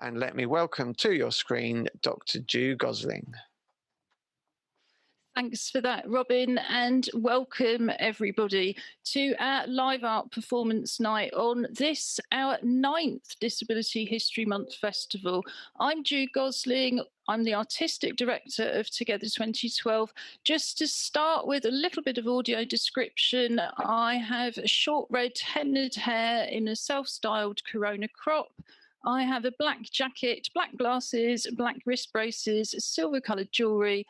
And let me welcome to your screen Dr. Ju Gosling. Thanks for that, Robin, and welcome everybody to our live art performance night on this, our 9th Disability History Month festival. I'm Ju Gosling. I'm the Artistic Director of Together 2012. Just to start with a little bit of audio description, I have short red hennaed hair in a self-styled corona crop. I have a black jacket, black glasses, black wrist braces, silver-coloured jewellery,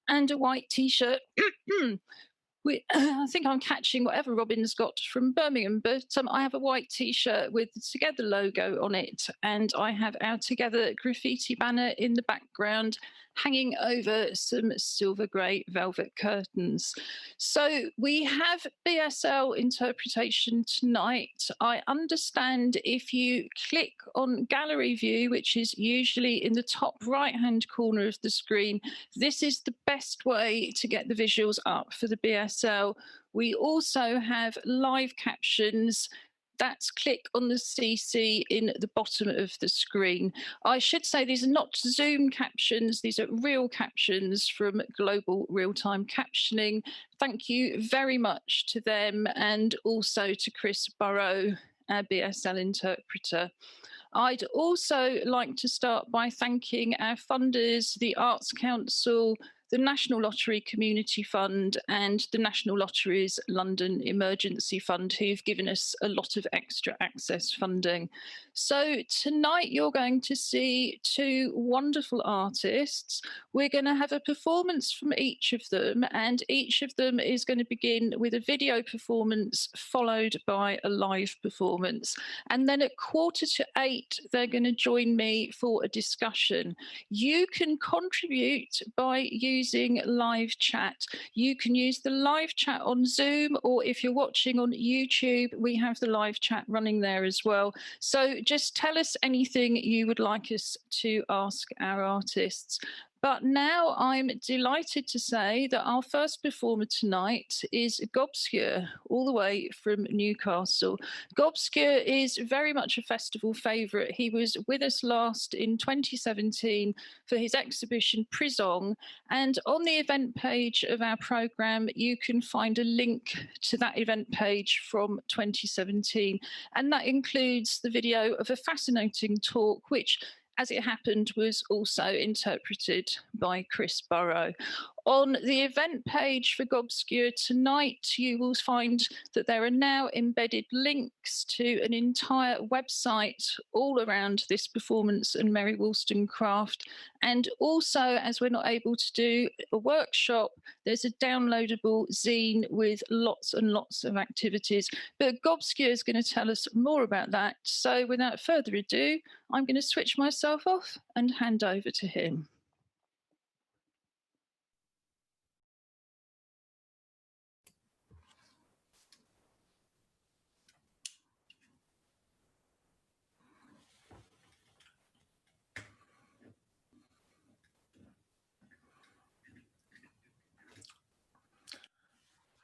and a white T-shirt. I think I'm catching whatever Robin's got from Birmingham, but I have a white T-shirt with the Together logo on it, and I have our Together graffiti banner in the background hanging over some silver grey velvet curtains. So we have BSL interpretation tonight. I understand if you click on gallery view, which is usually in the top right-hand corner of the screen, this is the best way to get the visuals up for the BSL. We also have live captions. That's click on the CC in the bottom of the screen. I should say these are not Zoom captions, these are real captions from Global Real-Time Captioning. Thank you very much to them, and also to Chris Burrow, our BSL interpreter. I'd also like to start by thanking our funders, the Arts Council, the National Lottery Community Fund, and the National Lottery's London Emergency Fund, who've given us a lot of extra access funding. So tonight you're going to see two wonderful artists. We're going to have a performance from each of them, and each of them is going to begin with a video performance followed by a live performance. And then at 7:45, they're going to join me for a discussion. You can contribute by using live chat. You can use the live chat on Zoom, or if you're watching on YouTube, we have the live chat running there as well. So just tell us anything you would like us to ask our artists. But now I'm delighted to say that our first performer tonight is Gobscure, all the way from Newcastle. Gobscure is very much a festival favourite. He was with us last in 2017 for his exhibition Prison, and on the event page of our programme you can find a link to that event page from 2017, and that includes the video of a fascinating talk which, as it happened, was also interpreted by Chris Burrow. On the event page for Gobscure tonight, you will find that there are now embedded links to an entire website all around this performance and Mary Wollstonecraft. And also, as we're not able to do a workshop, there's a downloadable zine with lots and lots of activities. But Gobscure is going to tell us more about that. So without further ado, I'm going to switch myself off and hand over to him.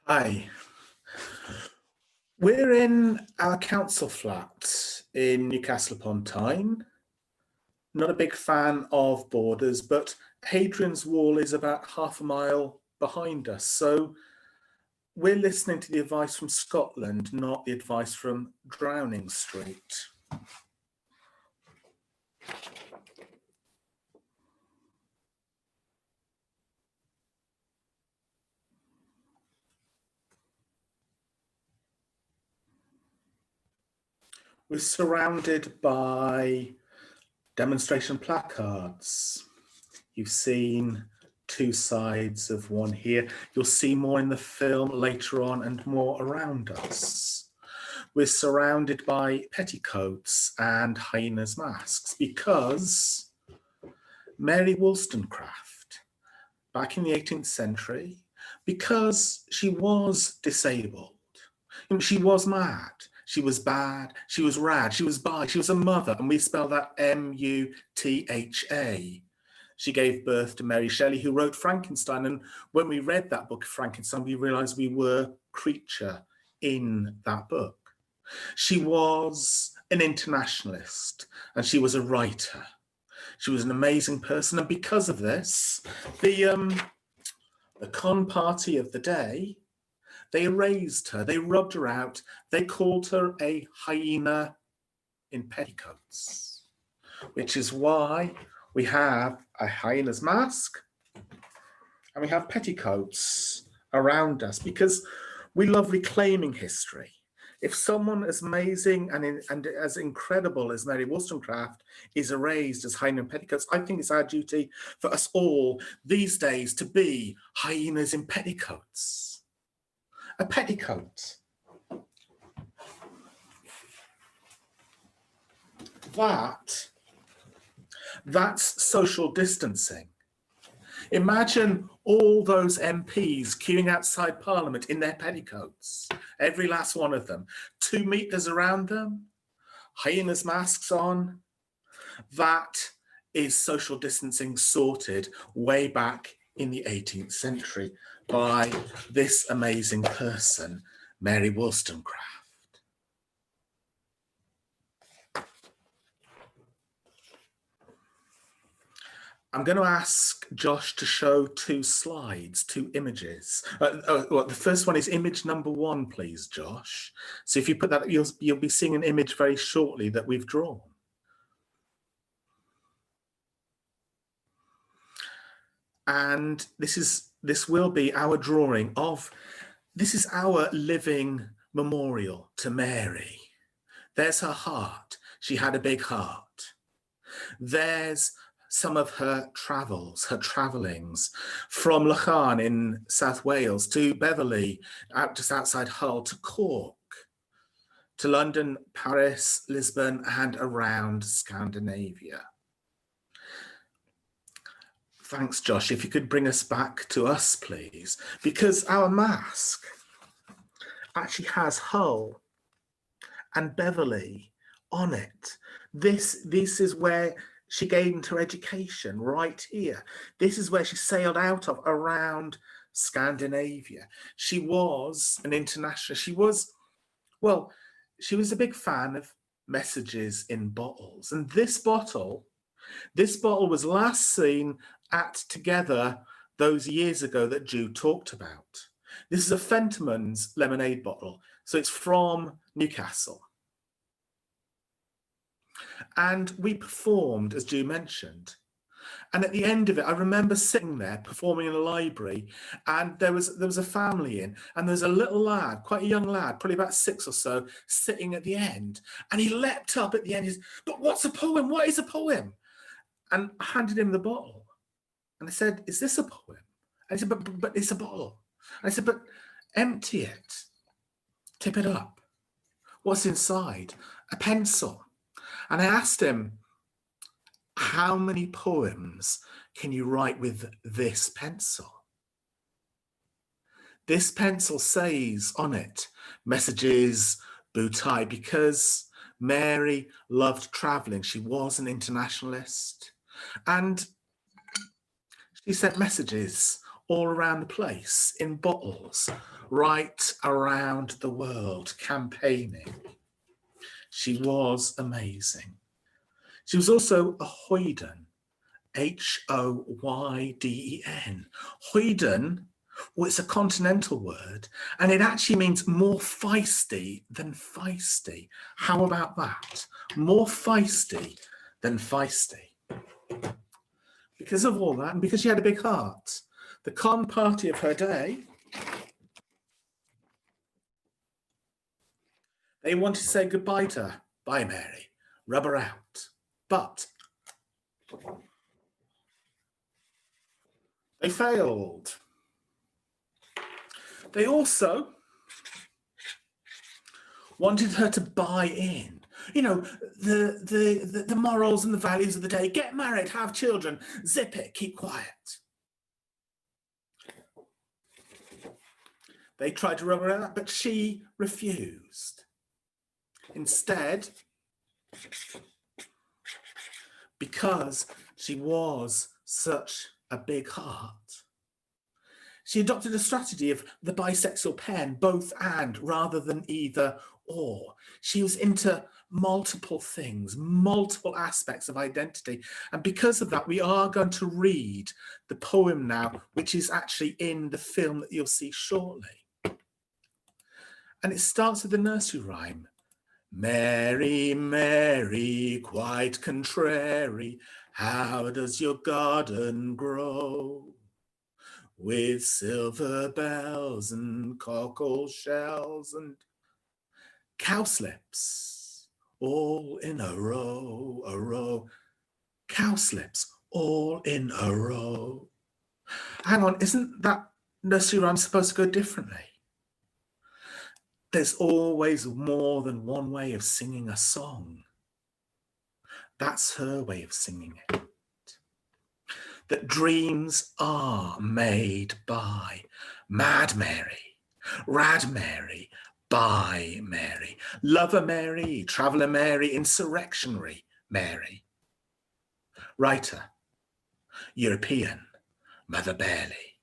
Hi, we're in our council flat in Newcastle upon Tyne. Not a big fan of borders, but Hadrian's Wall is about half a mile behind us. So we're listening to the advice from Scotland, not the advice from Downing Street. We're surrounded by demonstration placards. You've seen two sides of one here. You'll see more in the film later on and more around us. We're surrounded by petticoats and hyenas masks because Mary Wollstonecraft, back in the 18th century, because she was disabled, she was mad, she was bad, she was rad, she was bi, she was a mother, and we spell that M-U-T-H-A. She gave birth to Mary Shelley, who wrote Frankenstein. And when we read that book of Frankenstein, we realized we were creature in that book. She was an internationalist, and she was a writer. She was an amazing person, and because of this, the con party of the day, they erased her, they rubbed her out, they called her a hyena in petticoats, which is why we have a hyena's mask and we have petticoats around us, because we love reclaiming history. If someone as amazing and as incredible as Mary Wollstonecraft is erased as hyena in petticoats, I think it's our duty for us all these days to be hyenas in petticoats. A petticoat. That's social distancing. Imagine all those MPs queuing outside Parliament in their petticoats, every last one of them, 2 meters around them, hyenas masks on. That is social distancing sorted way back in the 18th century by this amazing person, Mary Wollstonecraft. I'm going to ask Josh to show 2 slides, 2 images. Well, the first one is image number 1, please, Josh. So if you put that, you'll be seeing an image very shortly that we've drawn. And this will be our drawing of, this is our living memorial to Mary. There's her heart. She had a big heart. There's some of her travels, her travellings, from Lachan in South Wales to Beverley, just outside Hull, to Cork, to London, Paris, Lisbon, and around Scandinavia. Thanks, Josh. If you could bring us back to us, please, because our mask actually has Hull and Beverley on it. This is where she gained her education, right here. This is where she sailed out of, around Scandinavia. She was an international, she was a big fan of messages in bottles. And this bottle was last seen at Together those years ago that Jude talked about. This is a Fentimans lemonade bottle. So it's from Newcastle. And we performed, as Jude mentioned. And at the end of it, I remember sitting there performing in a library, and there was a family in, and there's a little lad, quite a young lad, probably about 6 or so, sitting at the end. And he leapt up at the end. He's, "But what's a poem? What is a poem?" And I handed him the bottle. And I said, "Is this a poem?" And he said, but it's a bottle. And I said, "But empty it. Tip it up. What's inside?" A pencil. And I asked him, "How many poems can you write with this pencil?" This pencil says on it, "Messages Boutai," because Mary loved traveling. She was an internationalist. And she sent messages all around the place in bottles, right around the world, campaigning. She was amazing. She was also a hoyden, H-O-Y-D-E-N. Hoyden, well, it's a continental word, and it actually means more feisty than feisty. How about that? More feisty than feisty. Because of all that, and because she had a big heart, the con party of her day, they wanted to say goodbye to her. "Bye, Mary. Rub her out." But they failed. They also wanted her to buy in. You know, the morals and the values of the day. Get married, have children, zip it, keep quiet. They tried to rub her out, but she refused. Instead, because she was such a big heart, she adopted a strategy of the bisexual pen, both and rather than either awe. She was into multiple things, multiple aspects of identity. And because of that, we are going to read the poem now, which is actually in the film that you'll see shortly. And it starts with the nursery rhyme. Mary, Mary, quite contrary, how does your garden grow? With silver bells and cockle shells and cowslips, all in a row, cowslips, all in a row. Hang on, isn't that nursery rhyme supposed to go differently? There's always more than one way of singing a song. That's her way of singing it. That dreams are made by Mad Mary, Rad Mary, by Mary, Lover Mary, Traveller Mary, Insurrectionary Mary. Writer, European, Mother Barely.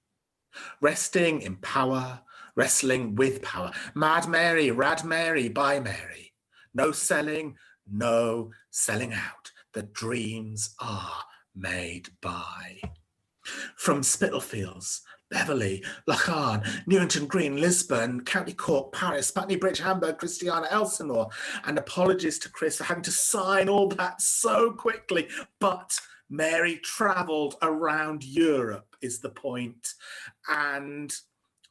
Resting in power, wrestling with power. Mad Mary, Rad Mary, by Mary. No selling, no selling out. The dreams are made by. From Spitalfields, Beverley, Lacharn, Newington Green, Lisbon, County Cork, Paris, Putney Bridge, Hamburg, Christiana, Elsinore. And apologies to Chris for having to sign all that so quickly, but Mary travelled around Europe is the point. And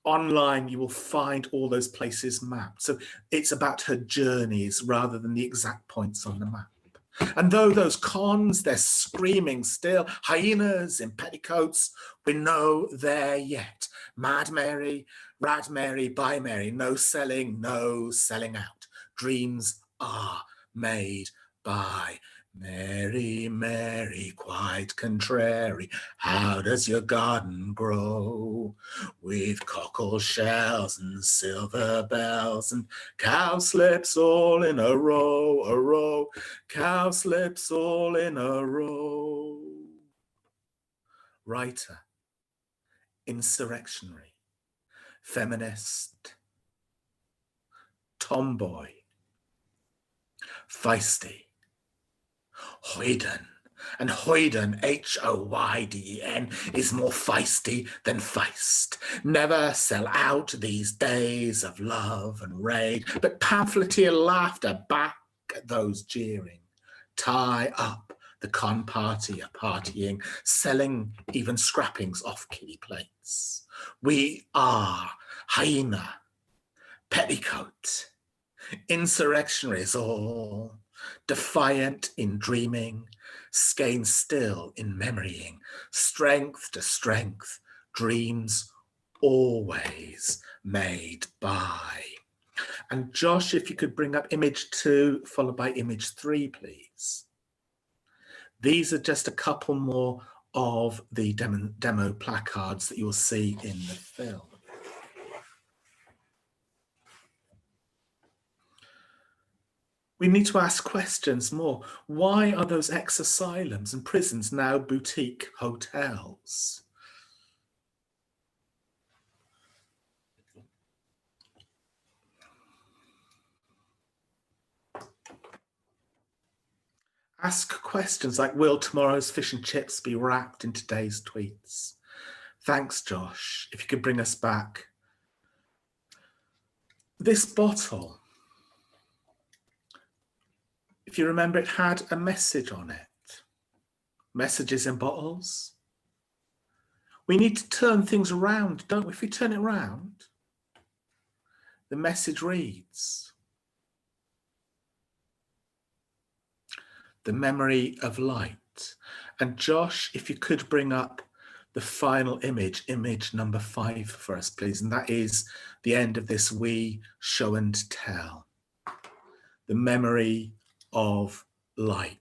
online you will find all those places mapped. So it's about her journeys rather than the exact points on the map. And though those cons, they're screaming still, hyenas in petticoats, we're no there yet. Mad Mary, Rad Mary, by Mary, no selling out. Dreams are made by Mary, Mary, quite contrary, how does your garden grow? With cockle shells and silver bells and cowslips all in a row, cowslips all in a row. Writer, insurrectionary, feminist, tomboy, feisty, Hoyden, and Hoyden, Hoyden, is more feisty than feist. Never sell out these days of love and raid, but pamphleteer laughter back at those jeering. Tie up the con party a partying, selling even scrappings off kiddie plates. We are hyena, petticoat, insurrectionaries all, defiant in dreaming, skein still in memorying, strength to strength, dreams always made by. And Josh, if you could bring up image 2 followed by image 3, please. These are just a couple more of the demo placards that you'll see in the film. We need to ask questions more. Why are those ex-asylums and prisons now boutique hotels? Ask questions like, will tomorrow's fish and chips be wrapped in today's tweets? Thanks, Josh. If you could bring us back. This bottle, if you remember, it had a message on it. Messages in bottles. We need to turn things around, don't we? If we turn it around, the message reads, the memory of light. And Josh, if you could bring up the final image, image number 5 for us, please. And that is the end of this wee show and tell. The memory of light.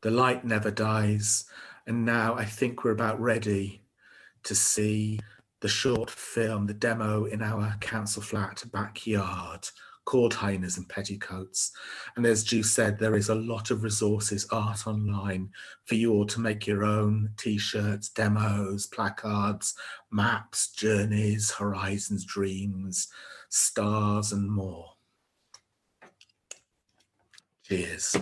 The light never dies. And now I think we're about ready to see the short film, the demo in our council flat backyard called Hyenas in Petticoats. And as Ju said, there is a lot of resources, art online, for you all to make your own t-shirts, demos, placards, maps, journeys, horizons, dreams, stars, and more. Cheers.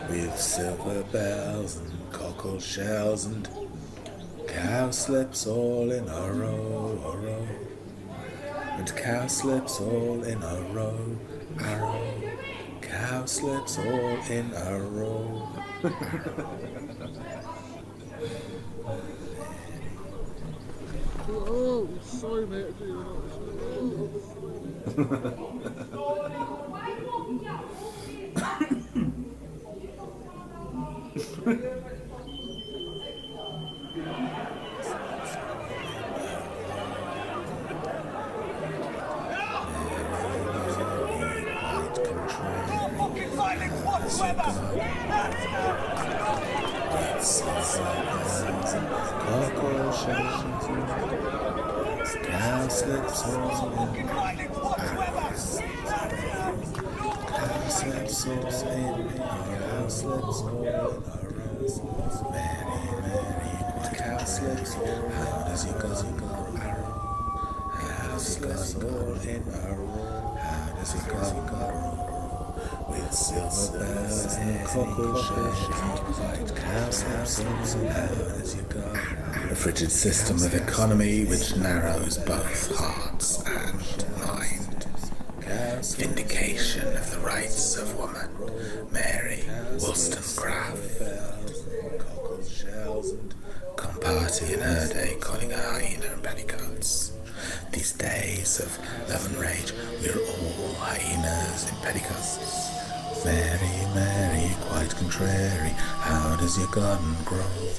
With silver bells and cockle shells and cowslips all in a row, and cowslips all in a row, cowslips all in a row. Oh, sorry, mate. Cowslips all in arrows. Cowslips all in cowslips all in arrows. Mary, Mary, cowslips, how does your cousin go arrow? Cowslips all in arrow. How does your cousin go? With silver bells and cockle shells and cowslips, how does your go? A frigid system of economy which narrows both hearts and mind. Vindication of the rights of woman. Mary Wollstonecraft. Come party in her day, calling her hyena in petticoats. These days of love and rage, we're all hyenas in petticoats. Mary, Mary, quite contrary, how does your garden grow?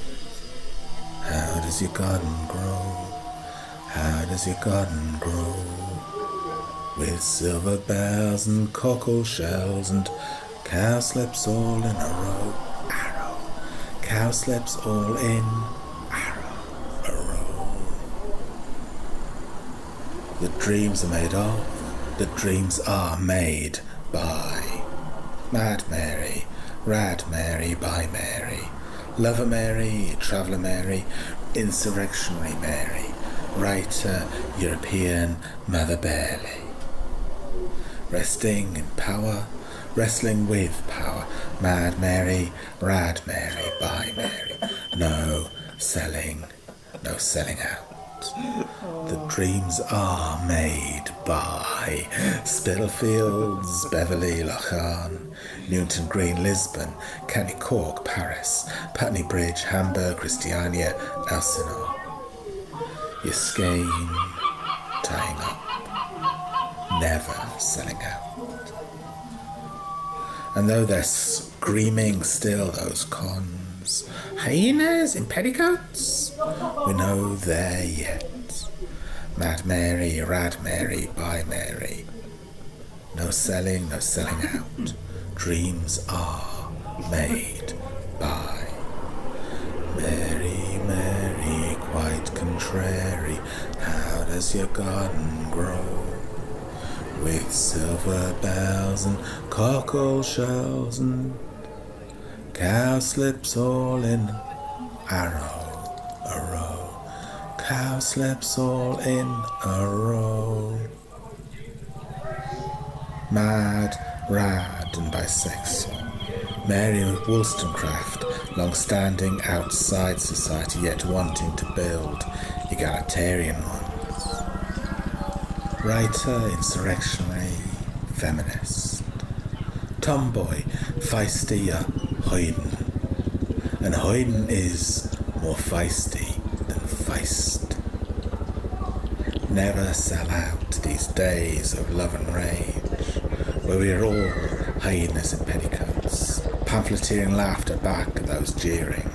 How does your garden grow? How does your garden grow? With silver bells and cockle shells and cowslips all in a row, arrow. Cowslips all in arrow, a row. The dreams are made of, the dreams are made by Mad Mary, Rad Mary, by Mary, Lover Mary, Traveller Mary, Insurrectionary Mary, Writer, European, Mother Barely. Resting in power, wrestling with power, Mad Mary, Rad Mary, by Mary. No, selling, no selling out. The dreams are made by Spitalfields, Beverley, Lochan, Newton Green, Lisbon, County Cork, Paris, Putney Bridge, Hamburg, Christiania, Elsinore. Yskane, tying up, never selling out. And though they're screaming still, those cons, hyenas in petticoats, we know they're yet. Mad Mary, Rad Mary, By Mary. No selling out. Dreams are made by Mary, Mary, quite contrary. How does your garden grow? With silver bells and cockle shells and cowslips all in a row. Cowslips all in a row. Mad, rad and bisexual. Mary Wollstonecraft, long-standing outside society yet wanting to build egalitarian ones. Writer, insurrectionary, feminist. Tomboy, feisty, Haydn. And Haydn is more feisty than feist. Never sell out these days of love and rage, where we are all hyenas in petticoats, pamphleteering laughter back at those jeering.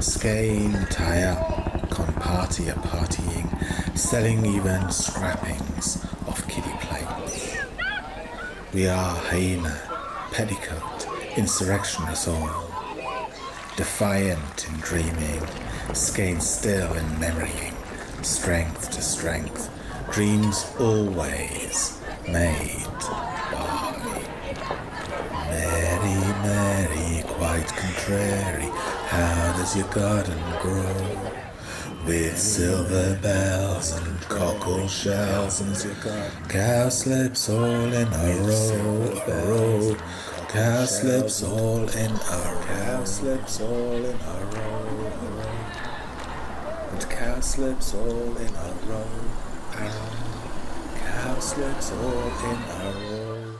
Skein, tie up, con party a partying, selling even scrappings of kiddie plates. We are hyena, petticoat, insurrectionists all, defiant in dreaming, skein still in memorying, strength to strength, dreams always made by Mary, Mary, quite contrary. How does your garden grow? With silver bells and cockle shells and cowslips all in a row. Cowslips all in a row. Cowslips all in a row. And cowslips all in a row. Cowslips all in a row.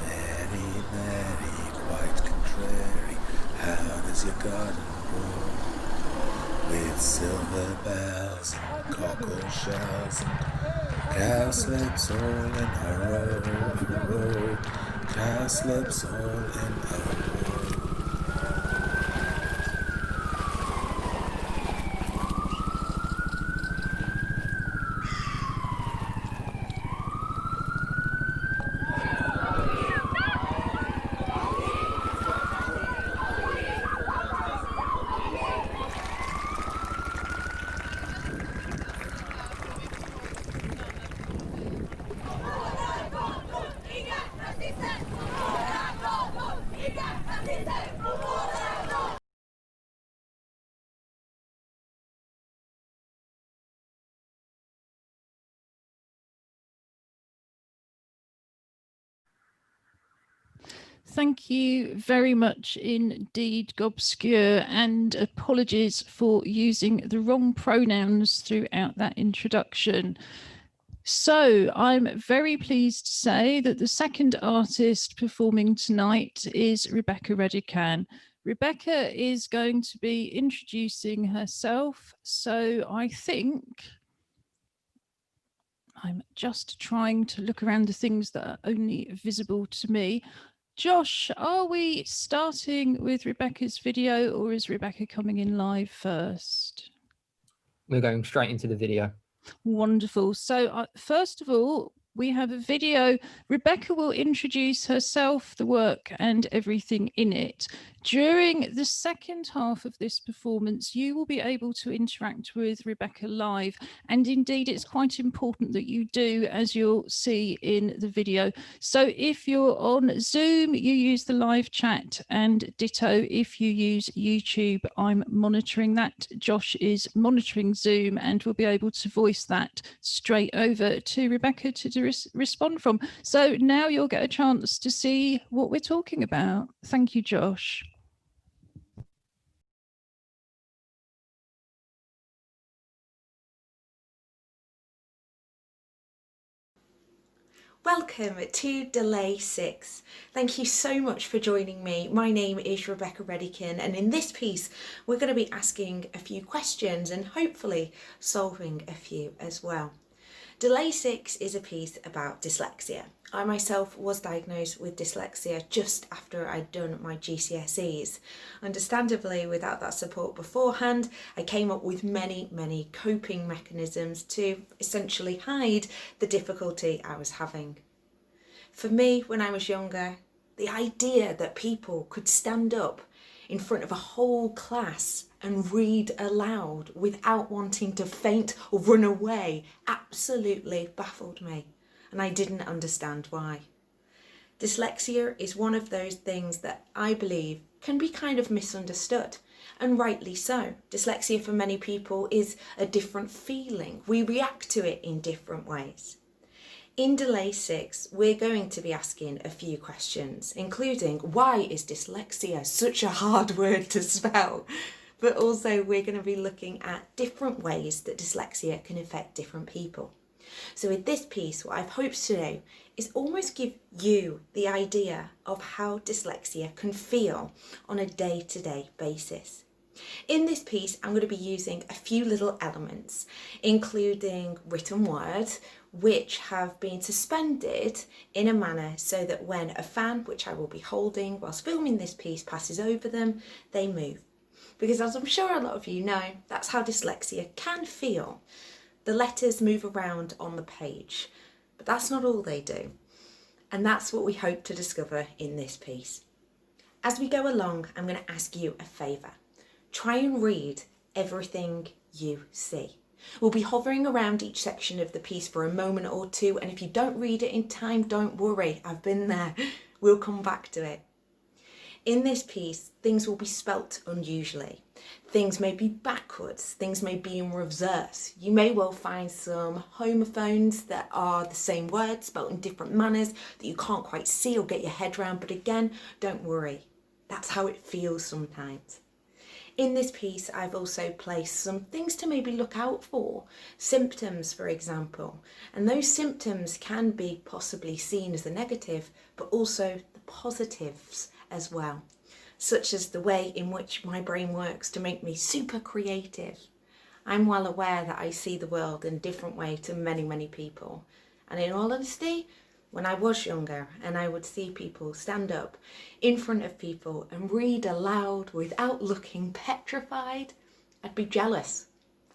Mary, Mary, quite contrary. How does your garden grow? With silver bells and cockle shells and cowslips all in a row. Cowslips all in a row. Thank you very much indeed, Gobscure, and apologies for using the wrong pronouns throughout that introduction. So I'm very pleased to say that the second artist performing tonight is Rebecca Redican. Rebecca is going to be introducing herself, so I think I'm just trying to look around the things that are only visible to me. Josh, are we starting with Rebecca's video, or is Rebecca coming in live first? We're going straight into the video. Wonderful. So first of all, we have a video. Rebecca will introduce herself, the work and everything in it. During the second half of this performance, you will be able to interact with Rebecca live. And indeed, it's quite important that you do, as you'll see in the video. So if you're on Zoom, you use the live chat, and ditto if you use YouTube. I'm monitoring that. Josh is monitoring Zoom, and we'll be able to voice that straight over to Rebecca to respond from. So now you'll get a chance to see what we're talking about. Thank you, Josh. Welcome to Delay 6. Thank you so much for joining me. My name is Rebecca Redican, and in this piece we're going to be asking a few questions and hopefully solving a few as well. Delay 6 is a piece about dyslexia. I myself was diagnosed with dyslexia just after I'd done my GCSEs. Understandably, without that support beforehand, I came up with many coping mechanisms to essentially hide the difficulty I was having. For me, when I was younger, the idea that people could stand up in front of a whole class and read aloud without wanting to faint or run away absolutely baffled me, and I didn't understand why. Dyslexia is one of those things that I believe can be kind of misunderstood, and rightly so. Dyslexia for many people is a different feeling. We react to it in different ways. In Delay 6, we're going to be asking a few questions, including why is dyslexia such a hard word to spell? But also we're going to be looking at different ways that dyslexia can affect different people. So with this piece, what I've hoped to do is almost give you the idea of how dyslexia can feel on a day-to-day basis. In this piece, I'm going to be using a few little elements, including written words, which have been suspended in a manner so that when a fan, which I will be holding whilst filming this piece, passes over them, they move. Because as I'm sure a lot of you know, that's how dyslexia can feel. The letters move around on the page, but that's not all they do. And that's what we hope to discover in this piece. As we go along, I'm going to ask you a favour. Try and read everything you see. We'll be hovering around each section of the piece for a moment or two, and if you don't read it in time, don't worry, I've been there. We'll come back to it. In this piece, things will be spelt unusually. Things may be backwards, things may be in reverse. You may well find some homophones that are the same word spelt in different manners that you can't quite see or get your head around, but again, don't worry. That's how it feels sometimes. In this piece, I've also placed some things to maybe look out for. Symptoms, for example. And those symptoms can be possibly seen as the negative, but also the positives as well. Such as the way in which my brain works to make me super creative. I'm well aware that I see the world in a different way to many people. And in all honesty, when I was younger and I would see people stand up in front of people and read aloud without looking petrified, I'd be jealous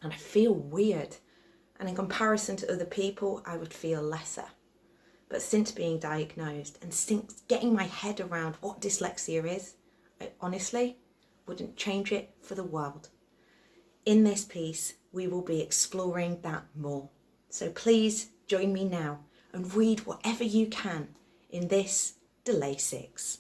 and I'd feel weird. And in comparison to other people, I would feel lesser. But since being diagnosed and since getting my head around what dyslexia is, I honestly wouldn't change it for the world. In this piece, we will be exploring that more. So please join me now and read whatever you can in this Delay 6.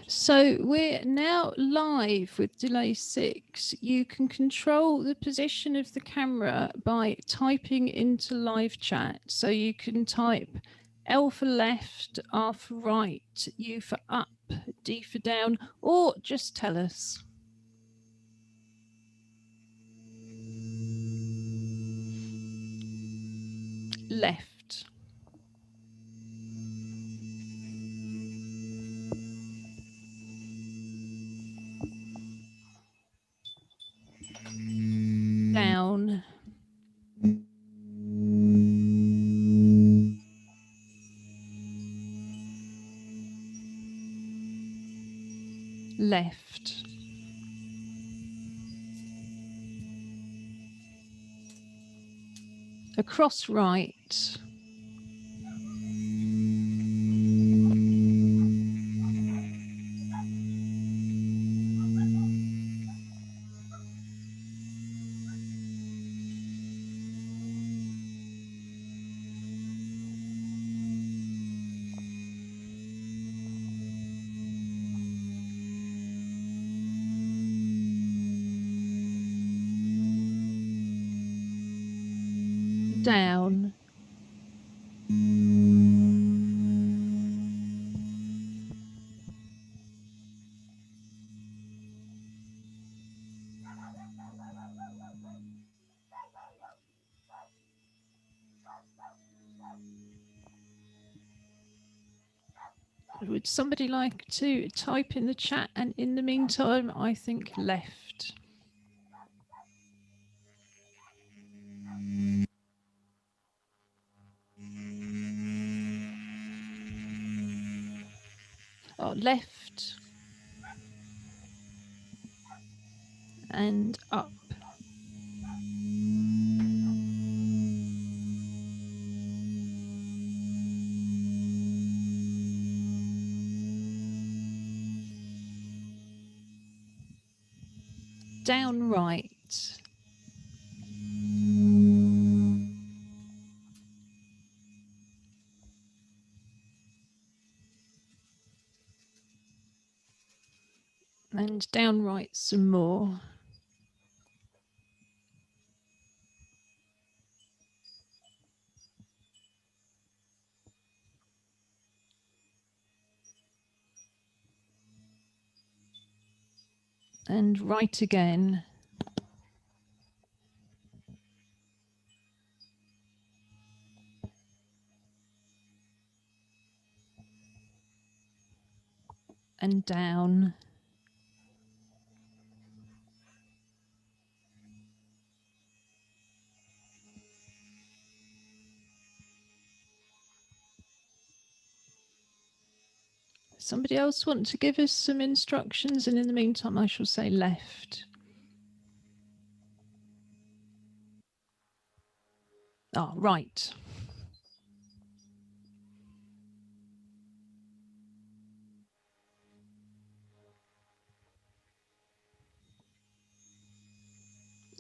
So we're now live with delay 6. You can control the position of the camera by typing into live chat. So you can type L for left, R for right, U for up, D for down, or just tell us. Left. Down. Left. Across right. Down. Would somebody like to type in the chat? And in the meantime, I think left. Oh, left and up. Down right. And down right some more. And right again. And down. Somebody else want to give us some instructions? And in the meantime, I shall say left. Oh, right.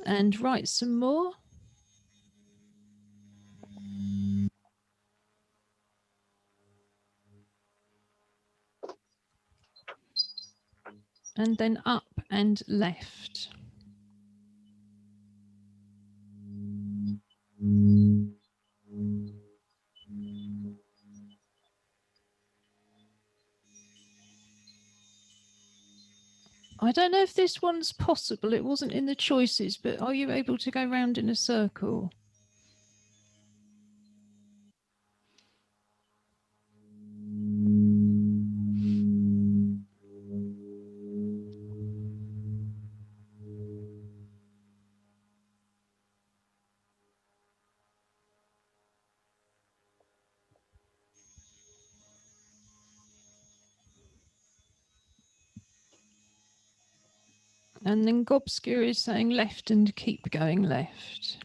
And right some more. And then up and left. I don't know if this one's possible. It wasn't in the choices, but are you able to go round in a circle? And then Gobscure is saying left and keep going left.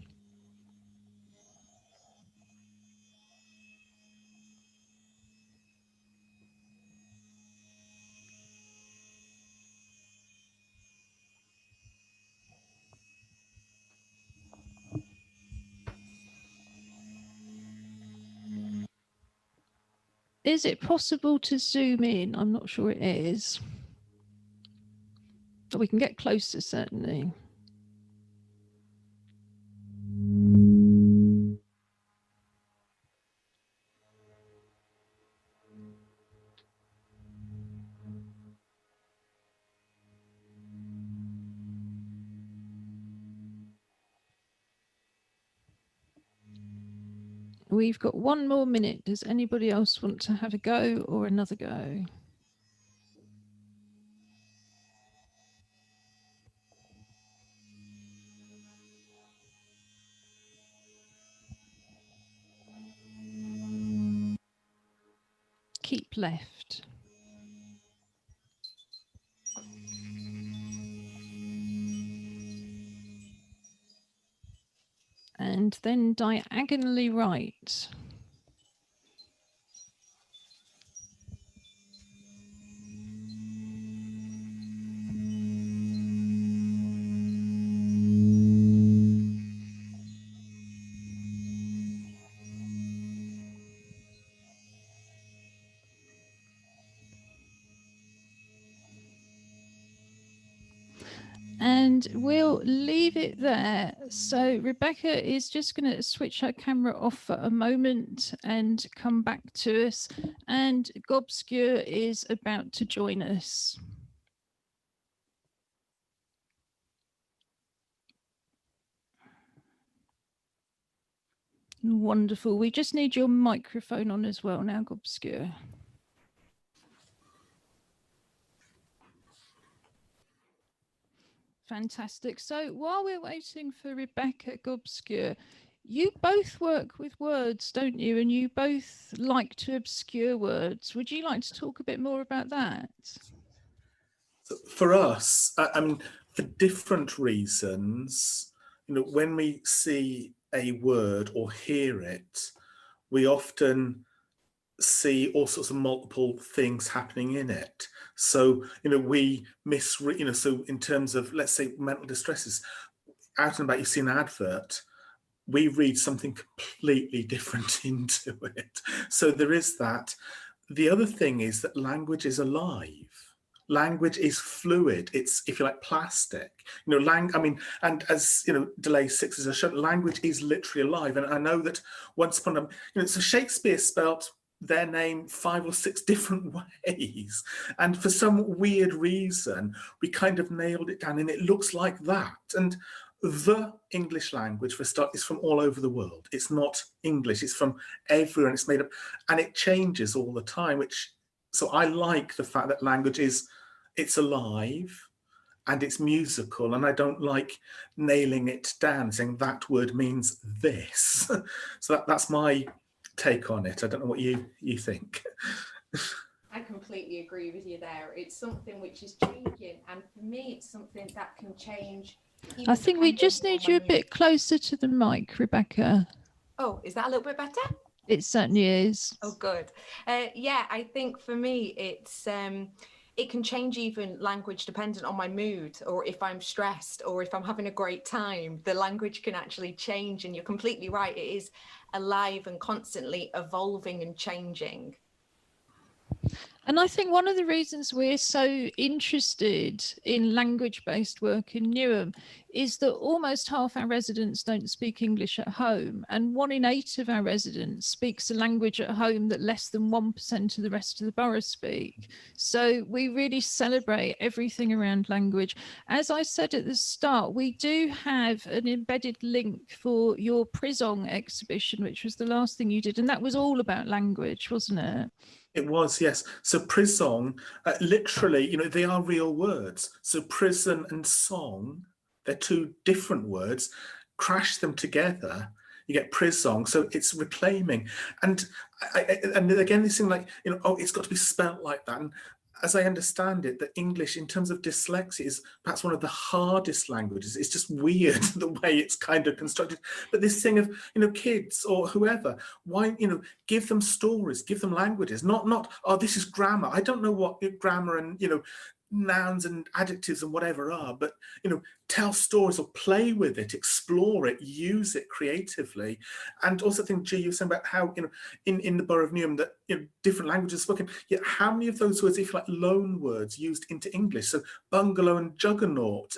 Is it possible to zoom in? I'm not sure it is. But we can get closer, certainly. We've got 1 more minute. Does anybody else want to have a go or another go? Keep left. And then diagonally right. And we'll leave it there. So Rebecca is just going to switch her camera off for a moment and come back to us. And Gobscure is about to join us. Wonderful. We just need your microphone on as well now, Gobscure. Fantastic. So while we're waiting for Rebecca, Gobscure, you both work with words, don't you? And you both like to obscure words. Would you like to talk a bit more about that? So for us, I mean, for different reasons, you know, when we see a word or hear it, we often see all sorts of multiple things happening in it. So, you know, we misread, you know, so in terms of, let's say, mental distresses, out and about, you see an advert, we read something completely different into it. So there is that. The other thing is that language is alive. Language is fluid. It's, if you like, plastic. You know, I mean, and as you know, Delay 6 has shown, language is literally alive. And I know that once upon a, you know, so Shakespeare spelt their name 5 or 6 different ways, and for some weird reason, we kind of nailed it down, and it looks like that. And the English language, for a start, is from all over the world. It's not English. It's from everywhere, and it's made up, and it changes all the time. Which, so I like the fact that language is, it's alive and it's musical, and I don't like nailing it down, saying that word means this. So that's my take on it. I don't know what you think. I completely agree with you there. It's something which is changing, and for me, it's something that can change. I think we just need you a bit closer to the mic, Rebecca. Oh, is that a little bit better? It certainly is. Oh, good. Yeah, I think for me, it's it can change even language dependent on my mood, or if I'm stressed, or if I'm having a great time. The language can actually change, and you're completely right. It is alive and constantly evolving and changing. And I think one of the reasons we're so interested in language-based work in Newham is that almost half our residents don't speak English at home, and 1 in 8 of our residents speaks a language at home that less than 1% of the rest of the borough speak. So we really celebrate everything around language. As I said at the start, we do have an embedded link for your Prizong exhibition, which was the last thing you did, and that was all about language, wasn't it? It was, yes. So Prizong, literally, you know, they are real words. So prison and song, they're 2 different words. Crash them together, you get Prizong. So it's reclaiming. And and again, this thing like, you know, oh, it's got to be spelt like that. And as I understand it, the English, in terms of dyslexia, is perhaps one of the hardest languages. It's just weird the way it's kind of constructed. But this thing of, you know, kids or whoever, why, you know, give them stories, give them languages, not, oh, this is grammar. I don't know what grammar and, you know, nouns and adjectives and whatever are, but tell stories or play with it, explore it, use it creatively. And also think, G, you were saying about how in the borough of Newham that different languages spoken, yet how many of those words, if you like, loan words used into English? So bungalow and juggernaut,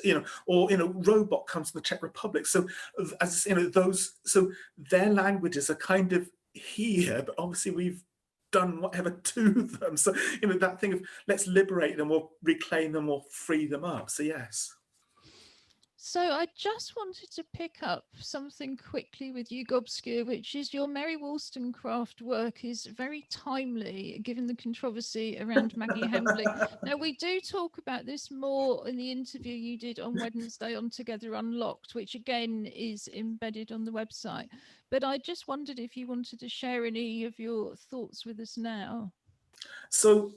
or robot comes from the Czech Republic. So as those, so their languages are kind of here, but obviously we've done whatever to them. So that thing of let's liberate them or reclaim them or free them up. So yes. So I just wanted to pick up something quickly with you, Gobscure, which is your Mary Wollstonecraft work is very timely, given the controversy around Maggie Hembley. Now, we do talk about this more in the interview you did on Wednesday on Together Unlocked, which again is embedded on the website. But I just wondered if you wanted to share any of your thoughts with us now. So,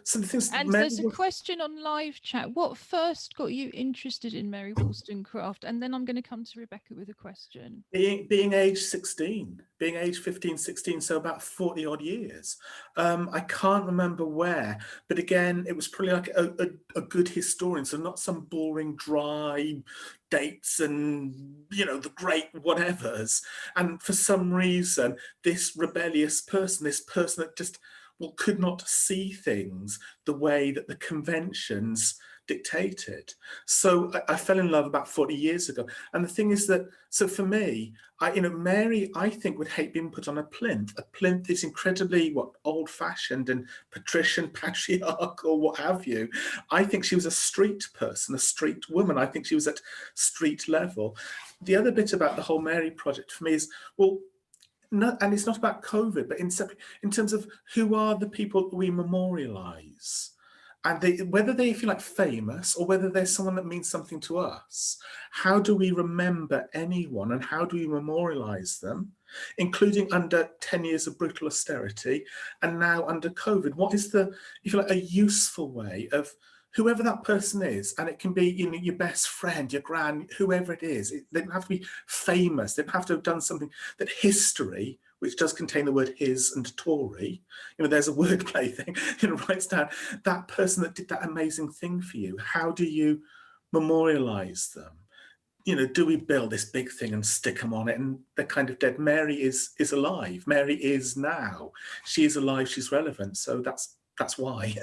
so the things. And there's a question on live chat. What first got you interested in Mary Wollstonecraft? And then I'm going to come to Rebecca with a question. Being age 16, being age 15, 16, so about 40 odd years. I can't remember where, but again, it was probably like a good historian, so not some boring, dry dates and, the great whatevers. And for some reason, this rebellious person, this person that just, could not see things the way that the conventions dictated. So I fell in love about 40 years ago. And the thing is that, so for me, Mary, I think, would hate being put on a plinth. A plinth is incredibly, old-fashioned and patrician, patriarchal, what have you. I think she was a street person, a street woman. I think she was at street level. The other bit about the whole Mary project for me is, and it's not about COVID, but in terms of who are the people that we memorialise, and whether they feel like famous or whether they're someone that means something to us. How do we remember anyone and how do we memorialise them, including under 10 years of brutal austerity and now under COVID? What is a useful way of whoever that person is, and it can be your best friend, your grand, whoever it is. They don't have to be famous. They don't have to have done something that history, which does contain the word his and Tory, there's a wordplay thing, writes down that person that did that amazing thing for you. How do you memorialise them? Do we build this big thing and stick them on it and they're kind of dead? Mary is alive. Mary is now. She is alive. She's relevant. So that's why.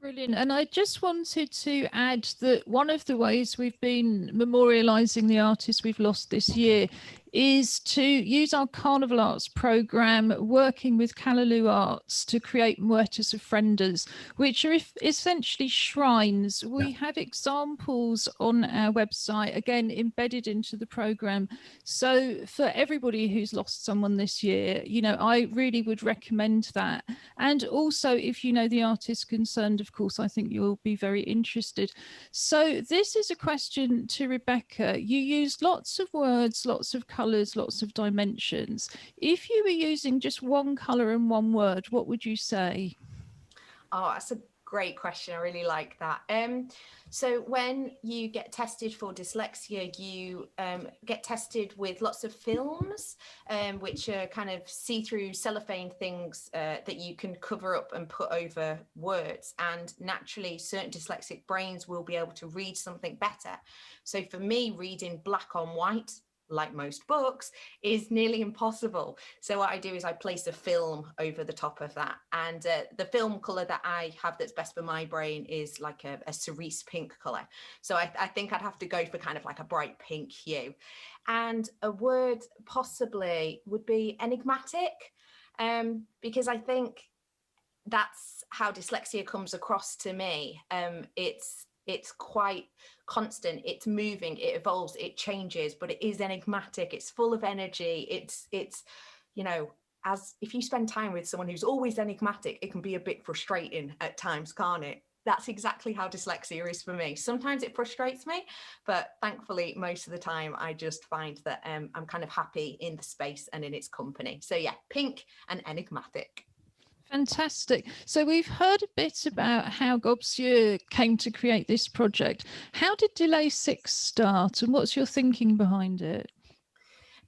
Brilliant. And I just wanted to add that one of the ways we've been memorialising the artists we've lost this year is to use our Carnival Arts programme, working with Callaloo Arts to create Muertes Ofrendas, which are essentially shrines. We have examples on our website, again, embedded into the programme. So for everybody who's lost someone this year, I really would recommend that. And also, if you know the artist concerned, of course, I think you'll be very interested. So this is a question to Rebecca. You used lots of words, lots of colours, lots of dimensions. If you were using just one colour and one word, what would you say? Oh, that's a great question. I really like that. So when you get tested for dyslexia, you get tested with lots of films, which are kind of see-through cellophane things that you can cover up and put over words. And naturally, certain dyslexic brains will be able to read something better. So for me, reading black on white, like most books, is nearly impossible. So what I do is I place a film over the top of that. And the film colour that I have that's best for my brain is like a cerise pink colour. So I think I'd have to go for kind of like a bright pink hue. And a word possibly would be enigmatic, because I think that's how dyslexia comes across to me. It's quite constant, it's moving, it evolves, it changes, but it is enigmatic, it's full of energy. It's as if you spend time with someone who's always enigmatic, it can be a bit frustrating at times, can't it? That's exactly how dyslexia is for me. Sometimes it frustrates me, but thankfully most of the time I just find that I'm kind of happy in the space and in its company. So yeah, pink and enigmatic. Fantastic. So we've heard a bit about how Gobscure came to create this project. How did Delay 6 start and what's your thinking behind it?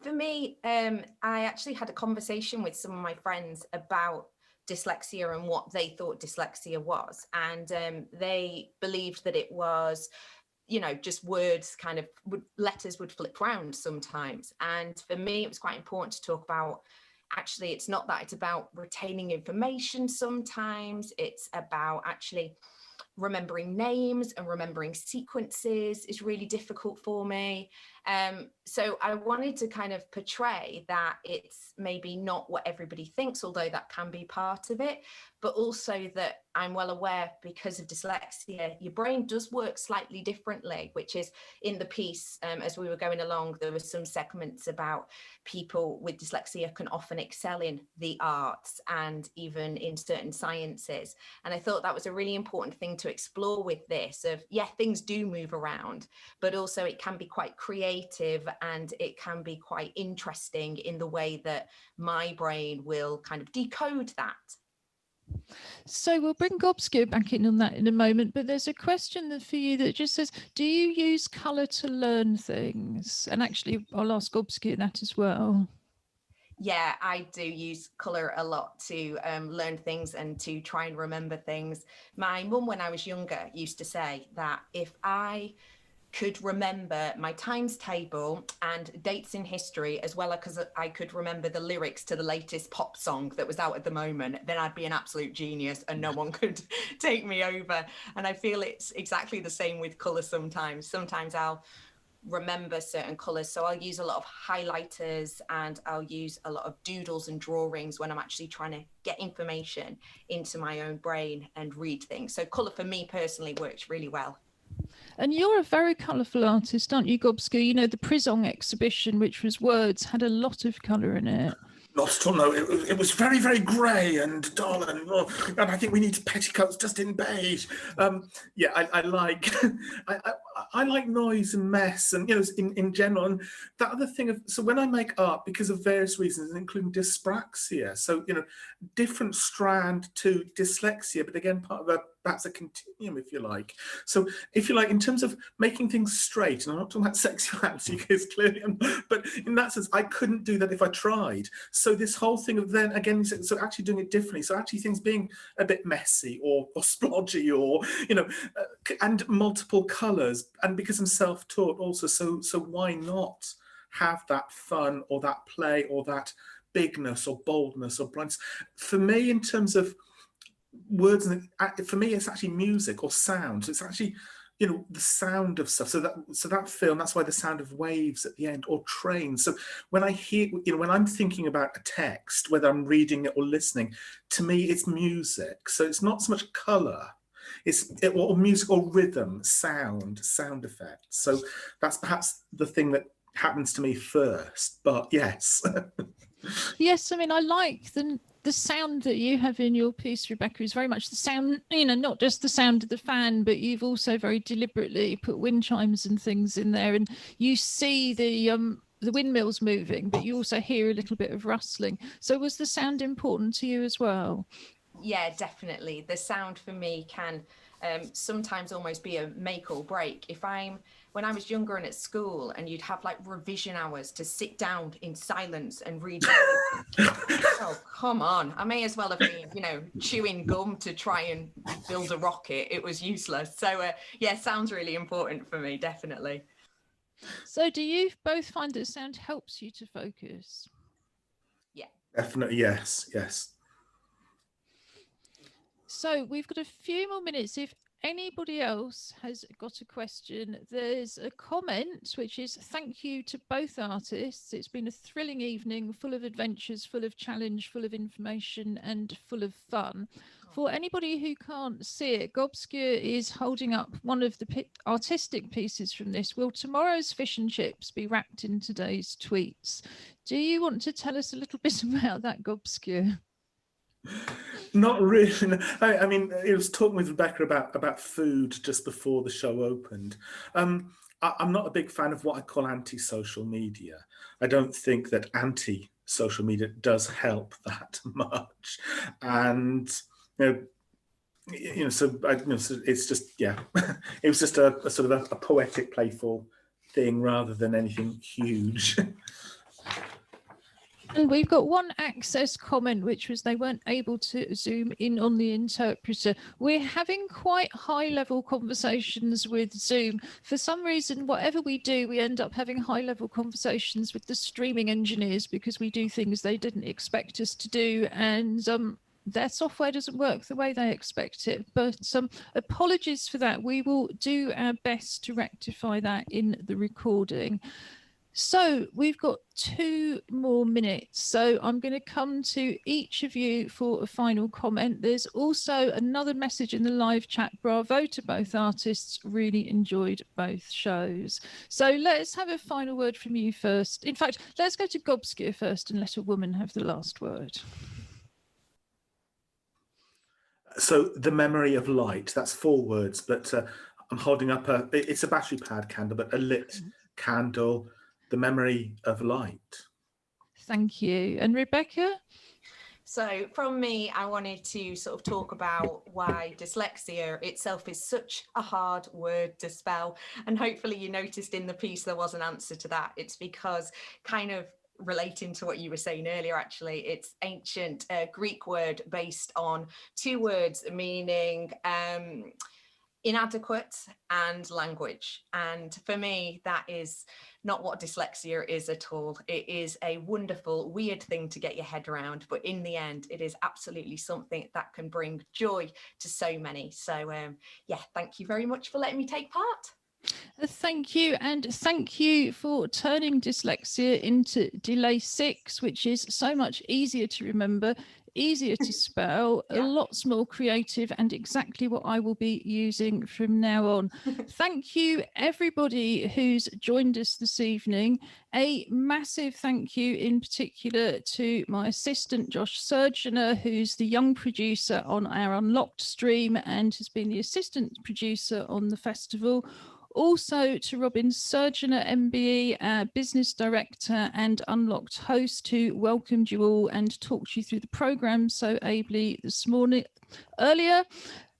For me, I actually had a conversation with some of my friends about dyslexia and what they thought dyslexia was. And they believed that it was, you know, just words kind of letters would flip round sometimes. And for me, it was quite important to talk about, actually, it's not that, it's about retaining information sometimes. It's about actually remembering names and remembering sequences is really difficult for me. So I wanted to kind of portray that it's maybe not what everybody thinks, although that can be part of it, but also that I'm well aware, because of dyslexia, your brain does work slightly differently, which is in the piece, as we were going along, there were some segments about people with dyslexia can often excel in the arts and even in certain sciences. And I thought that was a really important thing to explore with this of, yeah, things do move around, but also it can be quite creative and it can be quite interesting in the way that my brain will kind of decode that. So we'll bring Gobscure back in on that in a moment, but there's a question for you that just says, do you use colour to learn things? And actually, I'll ask Gobscure that as well. Yeah, I do use colour a lot to learn things and to try and remember things. My mum, when I was younger, used to say that if I could remember my times table and dates in history, as well as I could remember the lyrics to the latest pop song that was out at the moment, then I'd be an absolute genius and no one could take me over. And I feel it's exactly the same with colour sometimes. Sometimes I'll remember certain colours, so I'll use a lot of highlighters and I'll use a lot of doodles and drawings when I'm actually trying to get information into my own brain and read things. So colour for me personally works really well. And you're a very colourful artist, aren't you, Gobscure? You know, the Prizong exhibition, which was words, had a lot of colour in it. Not at all, no. It was very, very grey and dull, and I think we need petticoats just in beige. Yeah, I like I like noise and mess, and, you know, in general. And that other thing of, so when I make art, because of various reasons, including dyspraxia, so, you know, different strand to dyslexia, but again, part of perhaps a continuum, if you like. So if you like, in terms of making things straight, and I'm not talking about sexuality, because clearly but in that sense, I couldn't do that if I tried. So this whole thing of then, again, so actually doing it differently, so actually things being a bit messy or splodgy, or, you know, and multiple colours, and because I'm self-taught also, so why not have that fun or that play or that bigness or boldness or brightness? For me, in terms of words, and for me, it's actually music or sound. So it's actually, you know, the sound of stuff. So that film, that's why the sound of waves at the end, or trains. So when I hear, you know, when I'm thinking about a text, whether I'm reading it or listening, to me, it's music. So it's not so much colour. Or music or rhythm, sound effects. So that's perhaps the thing that happens to me first. But yes. Yes, I mean, I like the sound that you have in your piece, Rebecca, is very much the sound, you know, not just the sound of the fan, but you've also very deliberately put wind chimes and things in there, and you see the windmills moving, but you also hear a little bit of rustling. So was the sound important to you as well? Yeah, definitely. The sound for me can sometimes almost be a make or break. When I was younger and at school, and you'd have like revision hours to sit down in silence and read. Oh, come on. I may as well have been, you know, chewing gum to try and build a rocket. It was useless. So yeah, sound's really important for me, definitely. So do you both find that sound helps you to focus? Yeah. Definitely, yes. So we've got a few more minutes. If anybody else has got a question, there's a comment which is, thank you to both artists. It's been a thrilling evening, full of adventures, full of challenge, full of information, and full of fun. For anybody who can't see it, Gobscure is holding up one of the artistic pieces from this. Will tomorrow's fish and chips be wrapped in today's tweets? Do you want to tell us a little bit about that, Gobscure? Not really. I mean, I was talking with Rebecca about food just before the show opened. I'm not a big fan of what I call anti-social media. I don't think that anti-social media does help that much. And, so it's just, yeah, it was just a sort of a poetic, playful thing rather than anything huge. And we've got one access comment, which was they weren't able to zoom in on the interpreter. We're having quite high level conversations with Zoom. For some reason, whatever we do, we end up having high level conversations with the streaming engineers because we do things they didn't expect us to do. And their software doesn't work the way they expect it. But apologies for that. We will do our best to rectify that in the recording. So we've got 2 more minutes. So I'm going to come to each of you for a final comment. There's also another message in the live chat. Bravo to both artists. Really enjoyed both shows. So let's have a final word from you first. In fact, let's go to Gobscure first and let a woman have the last word. So the memory of light, that's 4 words, but I'm holding up it's a battery powered candle, but a lit candle, the memory of light. Thank you. And Rebecca? So from me, I wanted to sort of talk about why dyslexia itself is such a hard word to spell. And hopefully you noticed in the piece there was an answer to that. It's because kind of relating to what you were saying earlier, actually, it's ancient Greek word based on 2 words meaning inadequate and language. And for me, that is not what dyslexia is at all. It is a wonderful, weird thing to get your head around, but in the end, it is absolutely something that can bring joy to so many. So yeah, thank you very much for letting me take part. Thank you, and thank you for turning dyslexia into delay 6, which is so much easier to remember, easier to spell, Yeah. lots more creative, and exactly what I will be using from now on. Thank you, everybody who's joined us this evening. A massive thank you in particular to my assistant, Josh Surgener, who's the young producer on our Unlocked stream and has been the assistant producer on the festival. Also to Robin Surgener, MBE, our business director and Unlocked host, who welcomed you all and talked you through the programme so ably this morning earlier.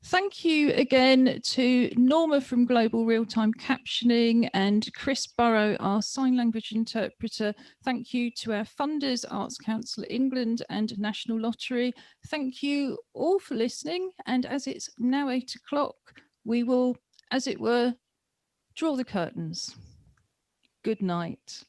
Thank you again to Norma from Global Real-Time Captioning and Chris Burrow, our sign language interpreter. Thank you to our funders, Arts Council England and National Lottery. Thank you all for listening. And as it's now 8 o'clock, we will, as it were, draw the curtains. Good night.